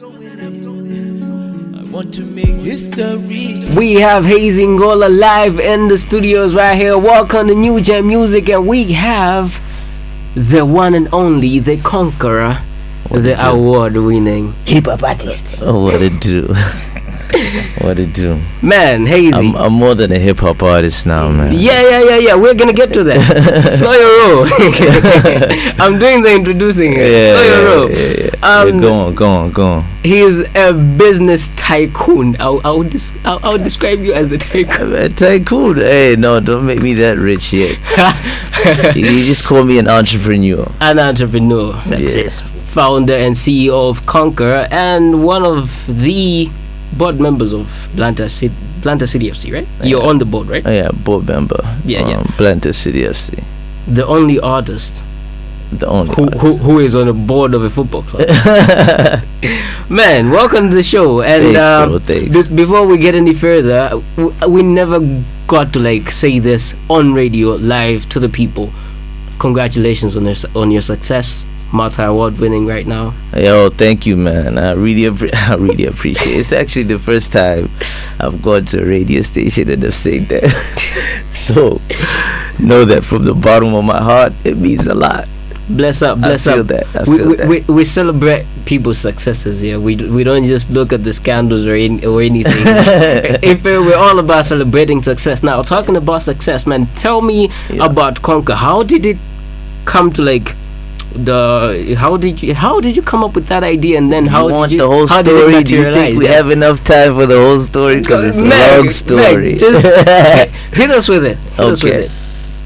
I want to make history. We have Hayze Engola live in the studios right here. Welcome to NuGen Music, and we have the one and only, the conqueror, the award-winning hip-hop artist. Oh, what it do? What it do? Man, Hayze. I'm more than a hip-hop artist now, man. Yeah. We're gonna get to that. Slow your roll. I'm doing the introducing. Slow your roll. Yeah. Go on. He is a business tycoon. I'll describe you as a tycoon. A tycoon? Hey, no, don't make me that rich yet. You just call me an entrepreneur. An entrepreneur. Success. Founder and CEO of Conquer, and one of the board members of Blantyre City FC, right? Yeah. You're on the board, right? Yeah, board member. Yeah. Blantyre City FC. The only artist. Who is on the board of a football club. Man, welcome to the show. And thanks. Before we get any further, we never got to say this on radio live to the people. Congratulations on your success. Multi-award winning right now. Yo, thank you, man. I really appreciate it. It's actually the first time I've gone to a radio station and I've said that. So know that from the bottom of my heart, it means a lot. Bless up. I feel that. We celebrate people's successes here. We don't just look at the scandals or anything. We're all about celebrating success. Now, talking about success, man, tell me about Conquer. How did it come to how did you come up with that idea, and then how did the whole story? Do you think we have enough time for the whole story? Because it's a long story. Just hit us with it. Okay.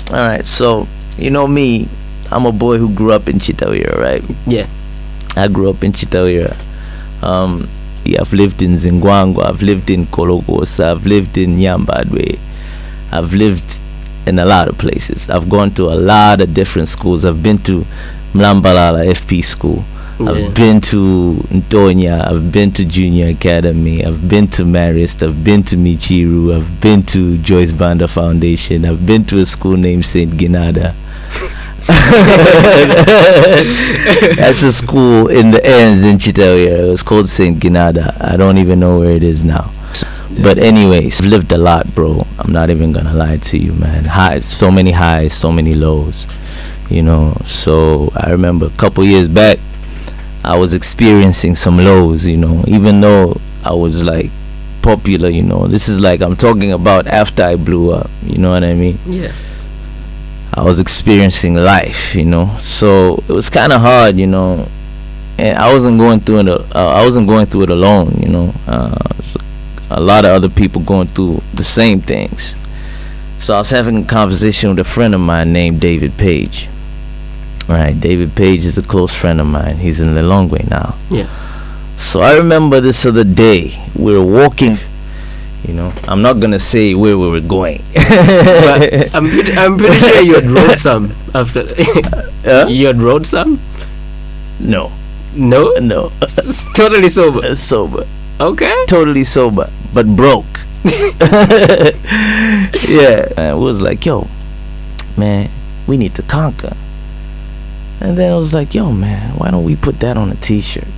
All right. So you know me, I'm a boy who grew up in Chitawira, right? Yeah. I grew up in Chitawira. I've lived in Zingwango. I've lived in Kologosa. I've lived in Nyambadwe. I've lived in a lot of places. I've gone to a lot of different schools. I've been to Mlambalala FP school. I've been to Ntonya. I've been to Junior Academy. I've been to Marist. I've been to Michiru. I've been to Joyce Banda Foundation. I've been to a school named St. Ginada. That's a school in the ends in Chitawira. It was called St. Ginada. I don't even know where it is now. But anyways, I've lived a lot, bro. I'm not even gonna lie to you, man. So many highs, so many lows. So I remember a couple years back, I was experiencing some lows, even though I was popular, this is I'm talking about after I blew up, you know what I mean? Yeah. I was experiencing life, so it was kind of hard, and I wasn't going through it alone, a lot of other people going through the same things. So I was having a conversation with a friend of mine named David Page. Right, David Page is a close friend of mine. He's in Lilongwe now. Yeah. So I remember this other day, we were walking, I'm not gonna say where we were going. But I'm pretty sure you had rode some after. You had rode some? No. Totally sober. Sober. Okay. Totally sober, but broke. Yeah. And it was yo, man, we need to conquer. And then I was yo, man, why don't we put that on a t-shirt?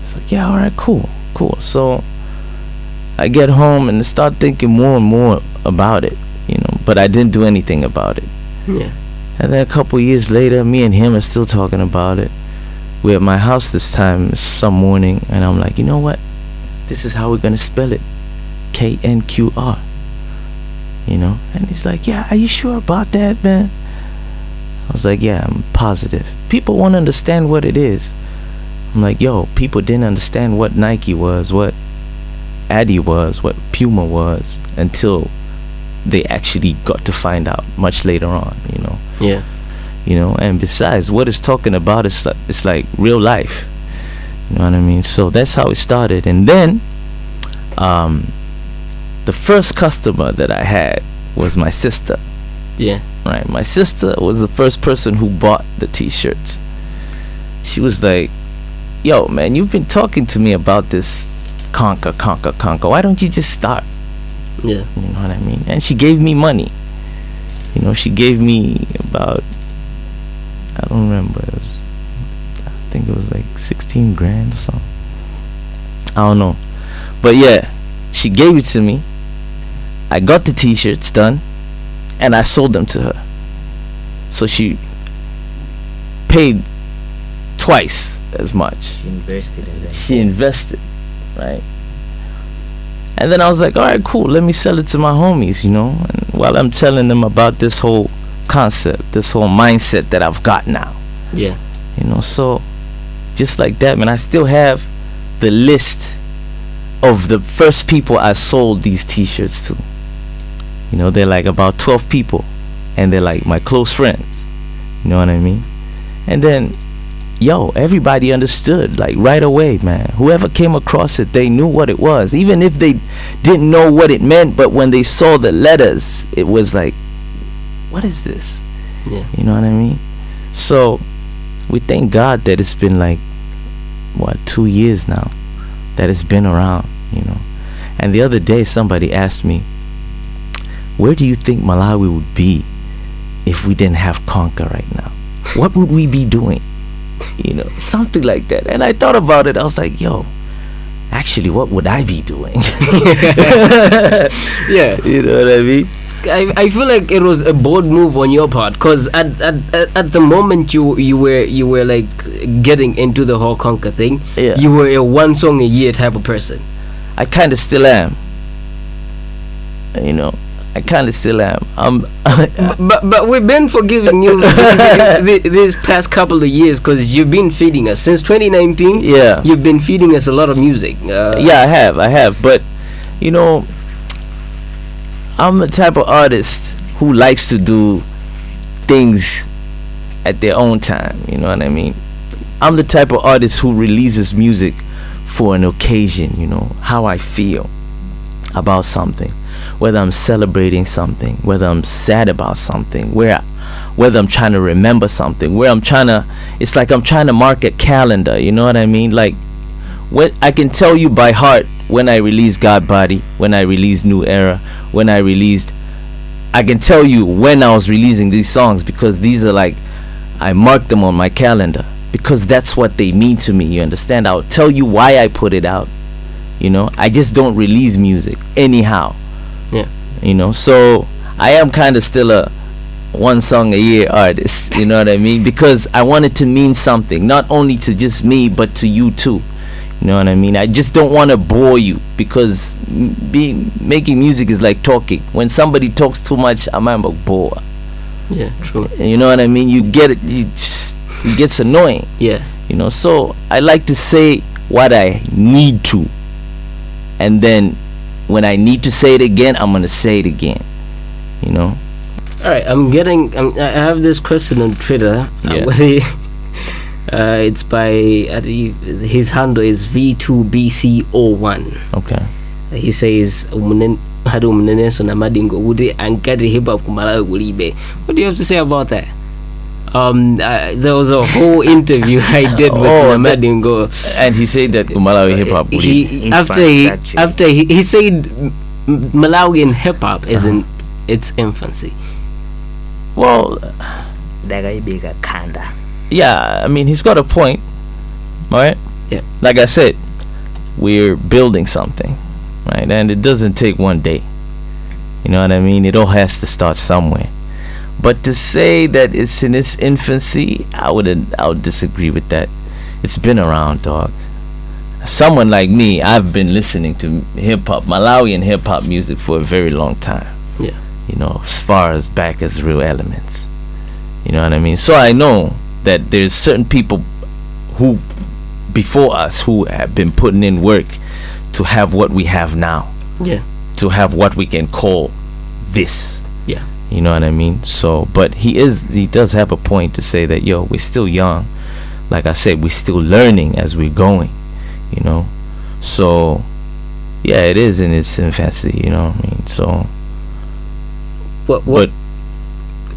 It's yeah, all right, cool. So I get home and start thinking more and more about it, but I didn't do anything about it. Yeah. And then a couple years later, me and him are still talking about it. We're at my house this time some morning, and I'm you know what? This is how we're gonna spell it. KNQR. And he's yeah, are you sure about that, man? I was yeah, I'm positive. People won't understand what it is. I'm yo, people didn't understand what Nike was, what Adi was, what Puma was, until they actually got to find out much later on, Yeah. And besides, what it's talking about is it's real life. You know what I mean? So that's how it started. And then the first customer that I had was my sister. Yeah. Right. My sister was the first person who bought the t-shirts. She was yo, man, you've been talking to me about this conquer. Why don't you just start? Yeah. You know what I mean? And she gave me money. She gave me about, I don't remember, I think it was 16 grand or something. I don't know. But yeah, she gave it to me. I got the t-shirts done, and I sold them to her. So she paid twice as much. She invested in that. She invested, right? And then I was like, all right, cool, let me sell it to my homies, you know. And while I'm telling them about this whole concept, this whole mindset that I've got now, Yeah. you know. So just like that, man, I still have the list of the first people I sold these t-shirts to. You know, they're like about 12 people, and they're like my close friends, you know what I mean? And then everybody understood like right away, man. Whoever came across it, they knew what it was, even if they didn't know what it meant. But when they saw the letters, it was like, what is this? Yeah. You know what I mean? So we thank God that it's been like 2 years now that it's been around, you know. And the other day somebody asked me, where do you think Malawi would be if we didn't have Conquer right now? What would we be doing? You know, something like that. And I thought about it. I was like, actually, what would I be doing? Yeah. You know what I mean? I feel like it was a bold move on your part, because at the moment you were like getting into the whole Conquer thing, Yeah. you were a one song a year type of person. I kind of still am. You know, I kind of still am. But we've been forgiving you these past couple of years, because you've been feeding us since 2019. Yeah. You've been feeding us a lot of music. Yeah, I have. But you know, I'm the type of artist who likes to do things at their own time. You know what I mean? I'm the type of artist who releases music for an occasion. You know how I feel about something, whether I'm celebrating something, whether I'm sad about something, whether I'm trying to remember something, it's like I'm trying to mark a calendar. You know what I mean? Like, when I can tell you by heart when I released God Body, when I released New Era, I can tell you when I was releasing these songs, because these are like, I marked them on my calendar because that's what they mean to me. You understand? I'll tell you why I put it out. You know, I just don't release music anyhow. Yeah. You know, so I am kind of still a one song a year artist. You know what I mean? Because I want it to mean something, not only to just me but to you too. You know what I mean? I just don't want to bore you, because making music is like talking. When somebody talks too much, I'm a bore. Yeah, true. You know what I mean? You get it. It gets annoying. Yeah. You know, so I like to say what I need to, and then when I need to say it again, I'm gonna say it again. You know. All right. I have this question on Twitter. Yeah. It's by his handle is V2BC01. Okay. He says, what do you have to say about that? There was a whole interview I did with Namadingo, and he said that Malawi hip hop. After he said Malawian hip hop is in its infancy. Well, yeah, I mean, he's got a point, right? Yeah. Like I said, we're building something, right? And it doesn't take one day. You know what I mean? It all has to start somewhere. But to say that it's in its infancy, I would disagree with that. It's been around, dog. Someone like me, I've been listening to hip hop, Malawian hip hop music for a very long time. Yeah. You know, as far as back as Real Elements. You know what I mean? So I know that there's certain people who before us who have been putting in work to have what we have now. Yeah. To have what we can call this. Yeah. You know what I mean? So, but he does have a point to say that, we're still young. Like I said, we're still learning as we're going, you know? So, yeah, it is in its infancy, you know what I mean? So,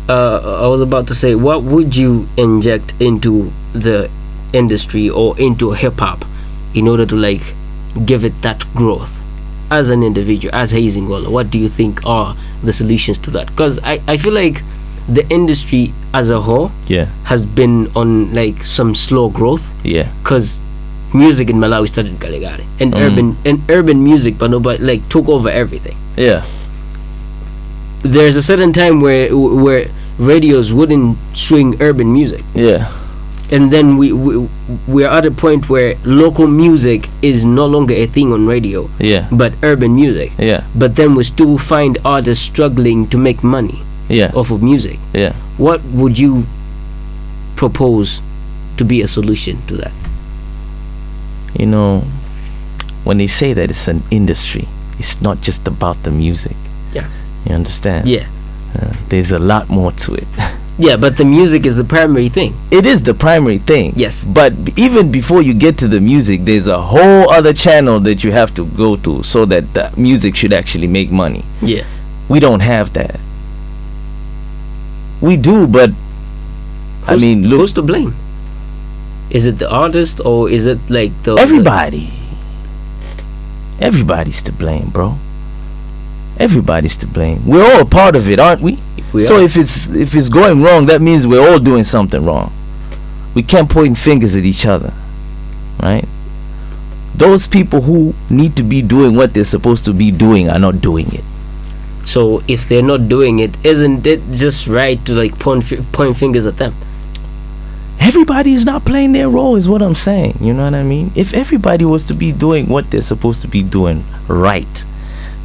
I was about to say, what would you inject into the industry or into hip hop in order to like give it that growth as an individual, as Hayze Engola? What do you think are the solutions to that? Because I feel like the industry as a whole yeah, has been on like some slow growth. Yeah. Because music in Malawi started Galegale, and urban music, but nobody like took over everything. Yeah. There's a certain time where radios wouldn't swing urban music. Yeah. And then we're at a point where local music is no longer a thing on radio. Yeah. But urban music. Yeah. But then we still find artists struggling to make money. Yeah. Off of music. Yeah. What would you propose to be a solution to that? You know, when they say that it's an industry, it's not just about the music. Yeah. You understand? Yeah. There's a lot more to it. Yeah, but the music is the primary thing. It is the primary thing. Yes. But even before you get to the music, there's a whole other channel that you have to go to so that the music should actually make money. Yeah. We don't have that. We do, but I mean, look. Who's to blame? Is it the artist, or is it like the everybody? Everybody's to blame, bro. Everybody's to blame. We're all a part of it, aren't we? So if it's going wrong, that means we're all doing something wrong. We can't point fingers at each other, right? Those people who need to be doing what they're supposed to be doing are not doing it. So if they're not doing it, isn't it just right to like point fingers at them? Everybody is not playing their role, is what I'm saying. You know what I mean? If everybody was to be doing what they're supposed to be doing right,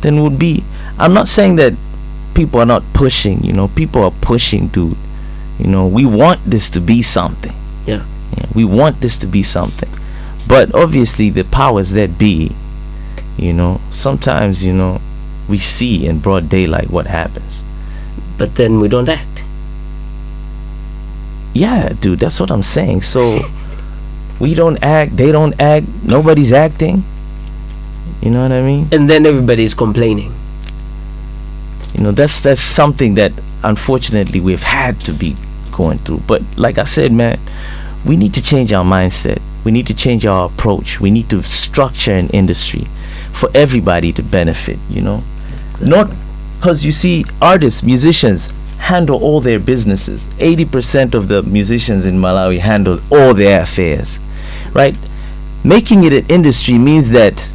then would be. I'm not saying that people are not pushing. You know, people are pushing, dude. You know, we want this to be something. Yeah. We want this to be something. But obviously, the powers that be, you know, sometimes, you know, we see in broad daylight what happens. But then we don't act. Yeah, dude, that's what I'm saying. So we don't act, they don't act, nobody's acting. You know what I mean? And then everybody's complaining. You know, that's something that unfortunately we've had to be going through. But like I said, man, we need to change our mindset. We need to change our approach. We need to structure an industry for everybody to benefit, you know. Exactly. Not because, you see, artists, musicians handle all their businesses. 80% of the musicians in Malawi handle all their affairs, right? Making it an industry means that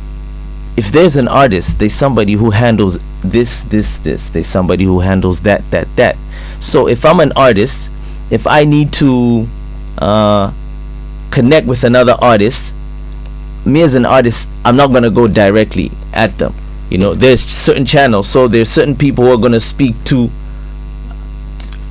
if there's an artist, there's somebody who handles this, there's somebody who handles that. So if I'm an artist, if I need to connect with another artist, me as an artist, I'm not going to go directly at them. You know, there's certain channels, so there's certain people who are going to speak to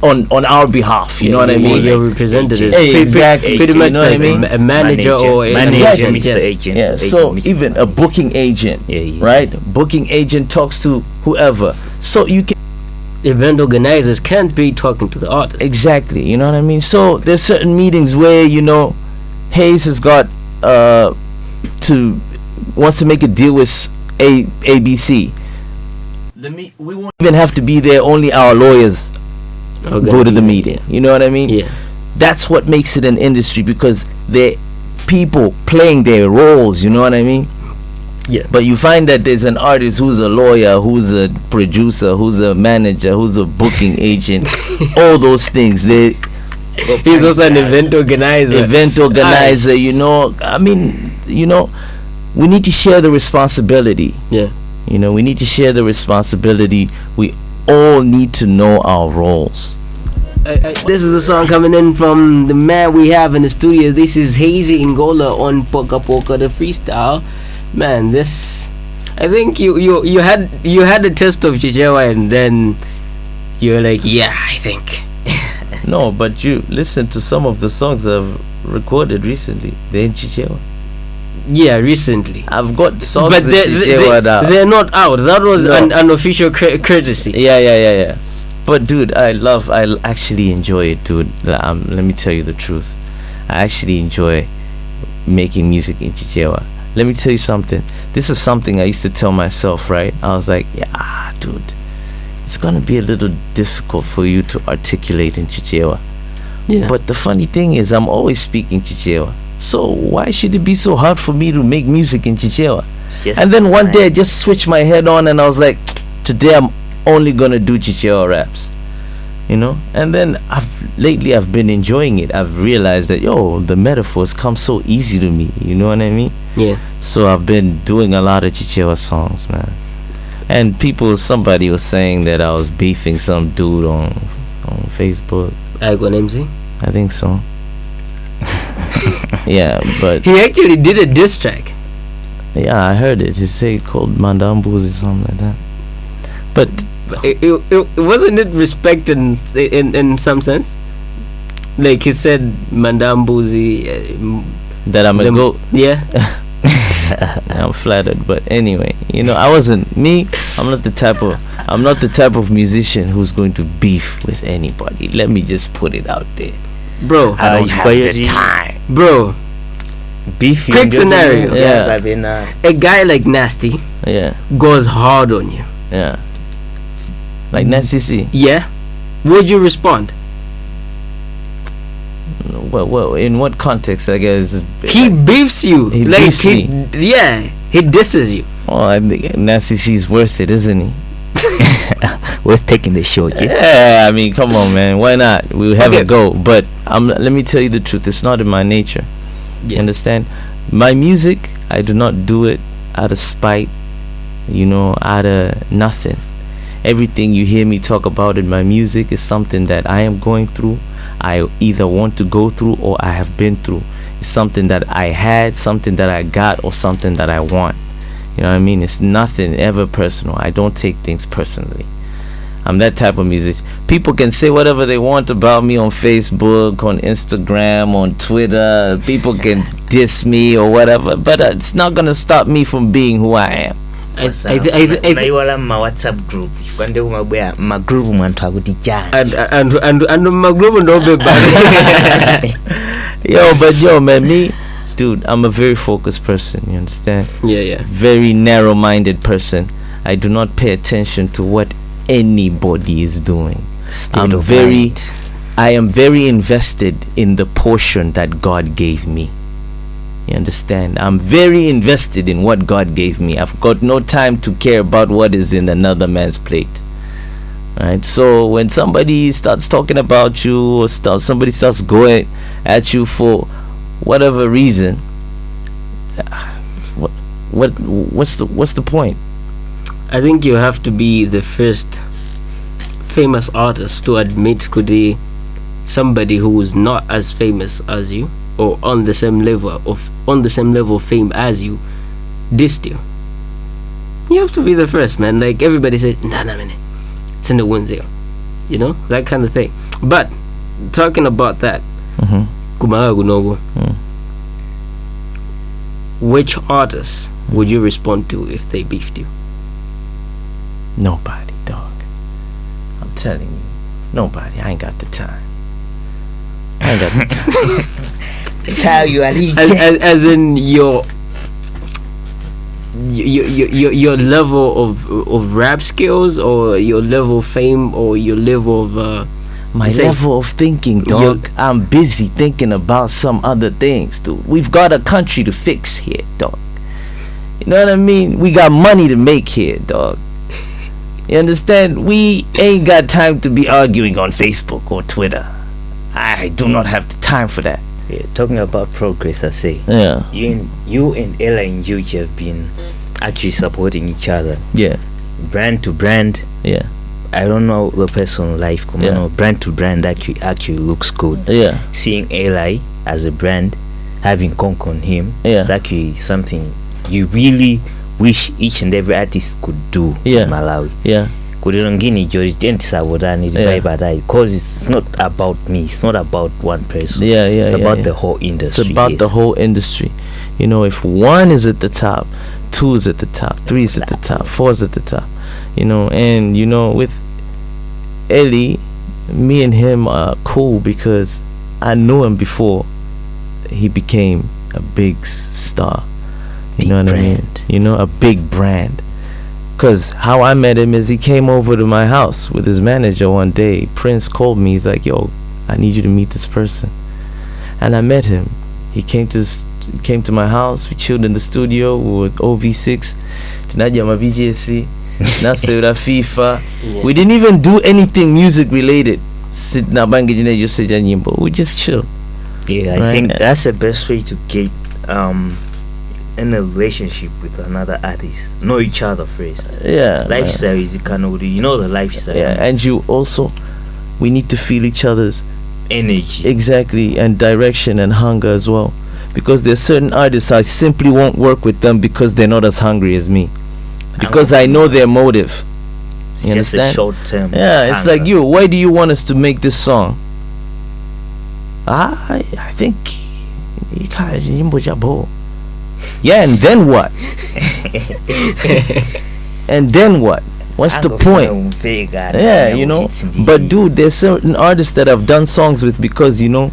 on our behalf. You know what I mean? Your representative. Exactly. Pretty much, you know like what I mean? a manager or a Exactly. Mr. Agent. Yeah. So even a booking agent, right? Booking agent talks to whoever. So you can. Event organizers can't be talking to the artist. Exactly. You know what I mean? So there's certain meetings where, you know, Hayze has got wants to make a deal with ABC. We won't even have to be there. Only our lawyers go to the meeting. You know what I mean? Yeah. That's what makes it an industry, because they're people playing their roles. You know what I mean? Yeah. But you find that there's an artist who's a lawyer, who's a producer, who's a manager, who's a booking agent, all those things. He's also an event organizer. You know, I mean, you know, we need to share the responsibility. Yeah. You know, we need to share the responsibility. We all need to know our roles. This is a song coming in from the man we have in the studio. This is Hayze Engola on Poka Poka, the freestyle. Man, this, I think you had the test of Chichewa, and then you're like, yeah, I think. No, but you listen to some of the songs I've recorded recently. They're in Chichewa. Yeah, recently. I've got songs but in Chichewa now. they're not out. That was an unofficial courtesy. Yeah. But dude, I actually enjoy it, dude. Let me tell you the truth. I actually enjoy making music in Chichewa. Let me tell you something. This is something I used to tell myself, right? I was like, yeah, dude, it's gonna be a little difficult for you to articulate in Chichewa. Yeah. But the funny thing is, I'm always speaking Chichewa. So why should it be so hard for me to make music in Chichewa? And then one day I just switched my head on and I was like, today I'm only gonna do Chichewa raps. you know. And then lately I've been enjoying it. I've realized that the metaphors come so easy to me, you know what I mean? Yeah. So I've been doing a lot of Chichewa songs, man. And somebody was saying that I was beefing some dude on Facebook. Ikon Emcee? I think so. Yeah, but he actually did a diss track. Yeah, I heard it. He said called Mandambuzi or something like that. But it wasn't it respect in some sense? Like he said Mandambuzi that I'm a goat. Yeah. I'm flattered, but anyway, I'm not the type of musician who's going to beef with anybody. Let me just put it out there, bro. I don't have the time, bro. Beef. Quick scenario. Yeah. A guy like Nasty. Yeah. Goes hard on you. Yeah. Like Nasty C. Yeah. Would you respond? Well, in what context? I guess he beefs you. He beefs me. Yeah, he disses you. Oh, I think Nasty C is worth it, isn't he? Worth taking the shot. Yeah, I mean, come on, man. Why not? We'll have a go. But let me tell you the truth. It's not in my nature. Yeah. You understand? My music, I do not do it out of spite. Out of nothing. Everything you hear me talk about in my music is something that I am going through. I either want to go through or I have been through. It's something that I had, something that I got, or something that I want. You know what I mean? It's nothing ever personal. I don't take things personally. I'm that type of musician. People can say whatever they want about me on Facebook, on Instagram, on Twitter. People can diss me or whatever, but it's not gonna stop me from being who I am. Naiwala ma WhatsApp group kwande ma group mwantu akutijana and my group ndo bad. Yo man, me dude, I'm a very focused person, you understand? Yeah. Very narrow-minded person. I do not pay attention to what anybody is doing. I am very invested in the portion that God gave me. You understand? I'm very invested in what God gave me. I've got no time to care about what is in another man's plate. Right? So when somebody starts talking about you or somebody starts going at you for whatever reason, what's the point? I think you have to be the first famous artist to admit could be somebody who is not as famous as you or on the same level of fame as you dissed you. You have to be the first, man. Like everybody said, nah man, it's in the ones there, that kind of thing. But talking about that, which artists would you respond to if they beefed you? Nobody, dog. I'm telling you, nobody. I ain't got the time. Tell you as in your level of rap skills, or your level of fame, or your level of my level of thinking, dog. I'm busy thinking about some other things, dude. We've got a country to fix here, dog. You know what I mean? We got money to make here, dog. You understand? We ain't got time to be arguing on Facebook or Twitter. I do not have the time for that. Yeah, talking about progress, I say. Yeah. You and Ella and Yuji have been actually supporting each other. Yeah. Brand to brand. Yeah. I don't know the personal life. Brand to brand actually looks good. Yeah. Seeing Eli as a brand, having Konk on him, is actually something you really wish each and every artist could do in Malawi. Yeah. Because it's not about me, it's not about one person. It's about the whole industry. It's about the whole industry. If one is at the top, two is at the top, three is at the top, four is at the top. And with Ellie, me and him are cool because I knew him before he became a big star. You know what I mean? A big brand. Because how I met him is he came over to my house with his manager one day. Prince called me. He's like, yo, I need you to meet this person. And I met him. He came to my house. We chilled in the studio with OV6. FIFA. We didn't even do anything music related. sit na bangijine just say nyimbo. We just chill. Yeah, I think that's the best way to get in a relationship with another artist. Know each other first. Yeah. Lifestyle is kind of, you know, the lifestyle. Yeah, and you also, we need to feel each other's energy. Exactly, and direction and hunger as well. Because there's certain artists I simply won't work with them because they're not as hungry as me. Because I know their motive. You just understand? A short term. Yeah, it's like, you, why do you want us to make this song? I think yeah, and then what? And then what? What's the point? Yeah, you know. But dude, there's certain artists that I've done songs with because, you know,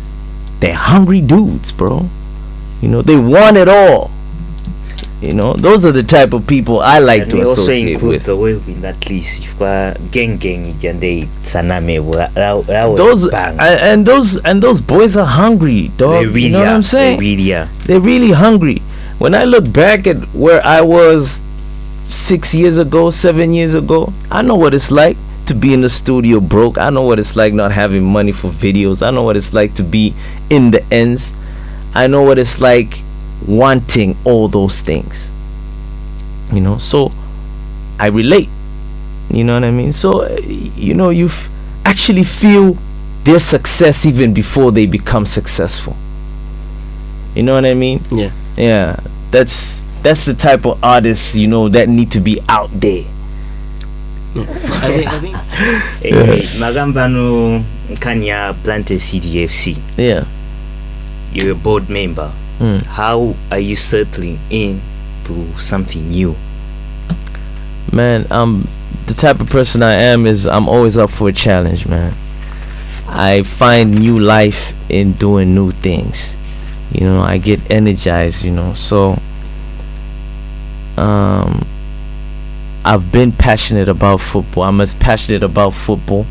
they're hungry dudes, bro. You know, they want it all. You know, those are the type of people I like to associate with. The way in that list, you've got gang saname. Those boys are hungry, dog. Really, you know what I'm saying? They're really hungry. When I look back at where I was 6 years ago, 7 years ago, I know what it's like to be in the studio broke. I know what it's like not having money for videos. I know what it's like to be in the ends. I know what it's like wanting all those things, you know. So I relate, you know what I mean. So you know, you actually feel their success even before they become successful, you know what I mean. Yeah, that's the type of artists, you know, that need to be out there. I think Magambano Kanya Blantyre City FC. Yeah, you're a board member. How are you settling into something new? Man, the type of person I am is I'm always up for a challenge, man. I find new life in doing new things. You know, I get energized, you know. So I've been passionate about football. I'm as passionate about football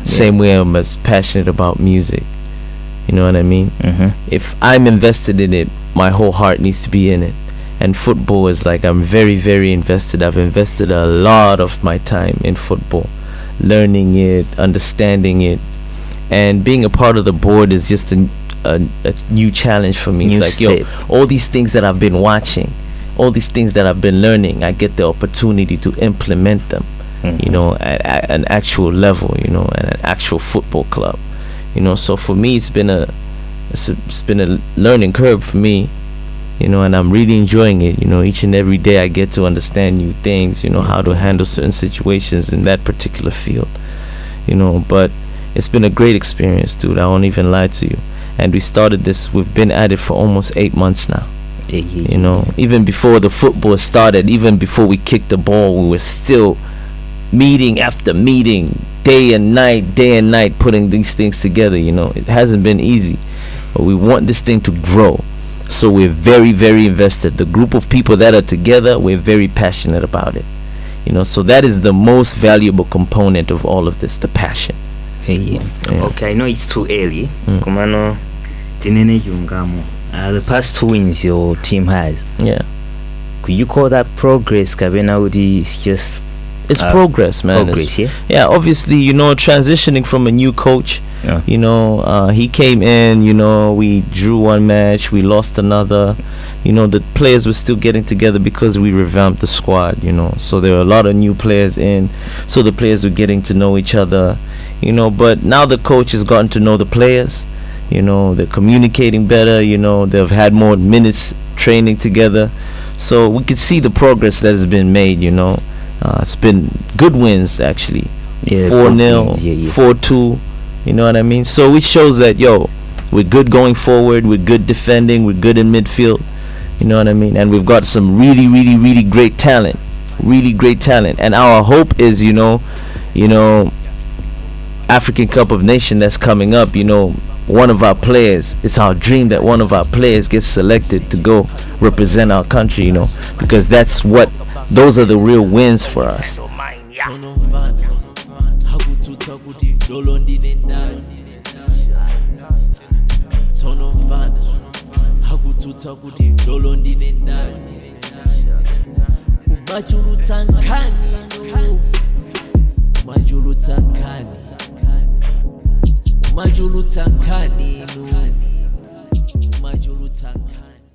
same way I'm as passionate about music. You know what I mean? If I'm invested in it, my whole heart needs to be in it. And football is like, I'm very, very invested. I've invested a lot of my time in football, learning it, understanding it, and being a part of the board is just a new challenge for me. It's like, yo, all these things that I've been watching, all these things that I've been learning, I get the opportunity to implement them, you know, at an actual level, you know, at an actual football club. You know, so for me, it's been a learning curve for me, you know, and I'm really enjoying it. You know, each and every day I get to understand new things, you know, how to handle certain situations in that particular field, you know. But it's been a great experience, dude. I won't even lie to you. And we started this, we've been at it for almost 8 months now. You know, even before the football started, even before we kicked the ball, we were still meeting after meeting, day and night, putting these things together. You know, it hasn't been easy, but we want this thing to grow. So we're very, very invested. The group of people that are together, we're very passionate about it. You know, so that is the most valuable component of all of this, the passion. Okay, I know it's too early. The past 2 wins your team has. Could you call that progress? It's just progress, man. Progress, yeah, obviously, you know, transitioning from a new coach, you know, he came in, you know, we drew one match, we lost another. You know, the players were still getting together because we revamped the squad, you know. So there were a lot of new players in, so the players were getting to know each other, you know. But now the coach has gotten to know the players, you know, they're communicating better, you know, they've had more minutes training together. So we could see the progress that has been made, you know. It's been good wins, actually. 4-0, 4-2, you know what I mean? So it shows that, yo, we're good going forward, we're good defending, we're good in midfield, you know what I mean? And we've got some really, really, really great talent, and our hope is, you know, African Cup of Nations that's coming up, you know, one of our players, it's our dream that one of our players gets selected to go represent our country, you know, because those are the real wins for us. majulu tankani majulu tankani